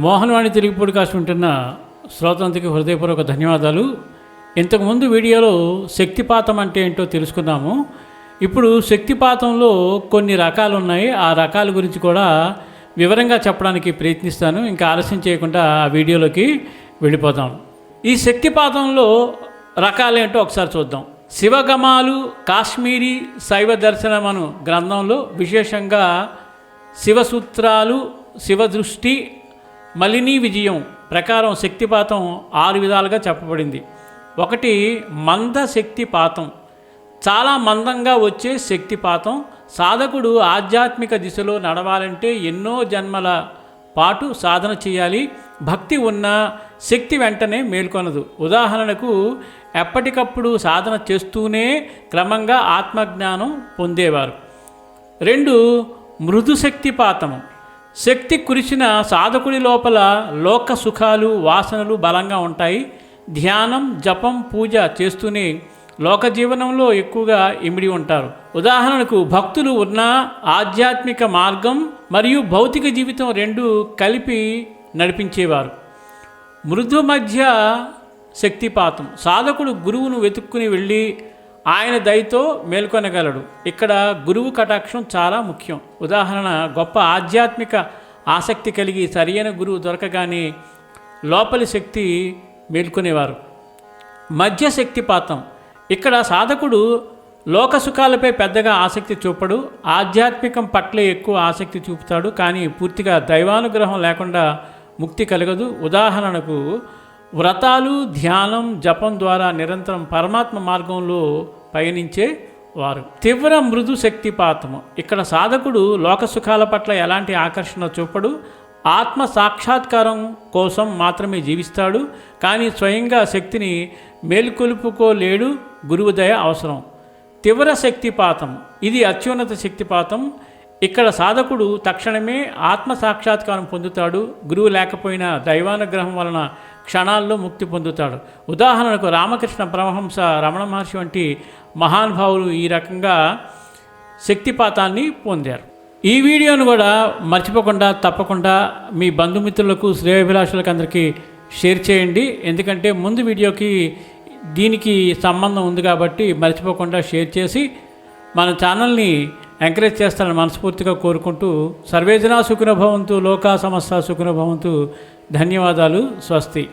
Mohan Vani Telugu podcast వింటున్న శ్రోతలందరికీ హృదయపూర్వక ధన్యవాదాలు. ఇంతకుముందు వీడియోలో శక్తిపాతం అంటే ఏంటో తెలుసుకున్నాము. ఇప్పుడు శక్తిపాతంలో కొన్ని రకాలు ఉన్నాయి. ఆ రకాల గురించి కూడా వివరంగా చెప్పడానికి ప్రయత్నిస్తాను. ఇంకా ఆలస్యం చేయకుండా ఆ వీడియోలోకి వెళ్ళిపోతాం. ఈ శక్తిపాతంలో రకాలేంటో ఒకసారి చూద్దాం. శివగమాలు కాశ్మీరీ శైవ దర్శనం అను గ్రంథంలో విశేషంగా శివసూత్రాలు, శివదృష్టి, మలినీ విజయం ప్రకారం శక్తిపాతం 6 విధాలుగా చెప్పబడింది. ఒకటి మంద శక్తిపాతం, చాలా మందంగా వచ్చే శక్తిపాతం. సాధకుడు ఆధ్యాత్మిక దిశలో నడవాలంటే ఎన్నో జన్మల పాటు సాధన చేయాలి. భక్తి ఉన్న శక్తి వెంటనే మేల్కొనదు. ఉదాహరణకు ఎప్పటికప్పుడు సాధన చేస్తూనే క్రమంగా ఆత్మజ్ఞానం పొందేవారు. 2 మృదు శక్తిపాతము, శక్తి కురిసిన సాధకుడి లోపల లోక సుఖాలు, వాసనలు బలంగా ఉంటాయి. ధ్యానం, జపం, పూజ చేస్తూనే లోక జీవనంలో ఎక్కువగా ఇమిడి ఉంటారు. ఉదాహరణకు భక్తులు ఉన్న ఆధ్యాత్మిక మార్గం మరియు భౌతిక జీవితం 2 కలిపి నడిపించేవారు. మృదు మధ్య శక్తిపాతం, సాధకుడు గురువును వెతుక్కుని వెళ్ళి ఆయన దయతో మేల్కొనగలడు. ఇక్కడ గురువు కటాక్షం చాలా ముఖ్యం. ఉదాహరణ, గొప్ప ఆధ్యాత్మిక ఆసక్తి కలిగి సరైన గురువు దొరకగానే లోపలి శక్తి మేల్కొనేవారు. మధ్య శక్తిపాతం, ఇక్కడ సాధకుడు లోక సుఖాలపై పెద్దగా ఆసక్తి చూపడు, ఆధ్యాత్మికం పట్ల ఎక్కువ ఆసక్తి చూపుతాడు. కానీ పూర్తిగా దైవానుగ్రహం లేకుండా ముక్తి కలగదు. ఉదాహరణకు వ్రతాలు, ధ్యానం, జపం ద్వారా నిరంతరం పరమాత్మ మార్గంలో పయనించే వారు. తీవ్ర మృదు శక్తిపాతము, ఇక్కడ సాధకుడు లోక సుఖాల పట్ల ఎలాంటి ఆకర్షణ చూపడు, ఆత్మ సాక్షాత్కారం కోసం మాత్రమే జీవిస్తాడు. కానీ స్వయంగా శక్తిని మేల్కొలుపుకోలేడు, గురువు దయ అవసరం. తీవ్ర శక్తిపాతం, ఇది అత్యున్నత శక్తిపాతం. ఇక్కడ సాధకుడు తక్షణమే ఆత్మ సాక్షాత్కారం పొందుతాడు. గురువు లేకపోయినా దైవానుగ్రహం వలన క్షణాల్లో ముక్తి పొందుతాడు. ఉదాహరణకు రామకృష్ణ పరమహంస, రమణ మహర్షి వంటి మహానుభావులు ఈ రకంగా శక్తిపాతాన్ని పొందారు. ఈ వీడియోను కూడా మర్చిపోకుండా తప్పకుండా మీ బంధుమిత్రులకు, శ్రేయోభిలాషులకు అందరికీ షేర్ చేయండి. ఎందుకంటే ముందు వీడియోకి దీనికి సంబంధం ఉంది కాబట్టి మర్చిపోకుండా షేర్ చేసి మన ఛానల్ని ఎంకరేజ్ చేస్తారని మనస్ఫూర్తిగా కోరుకుంటూ, సర్వేజనా సుఖినో భవంతు, లోకా సమస్త సుఖినో భవంతు. ధన్యవాదాలు. స్వస్తి.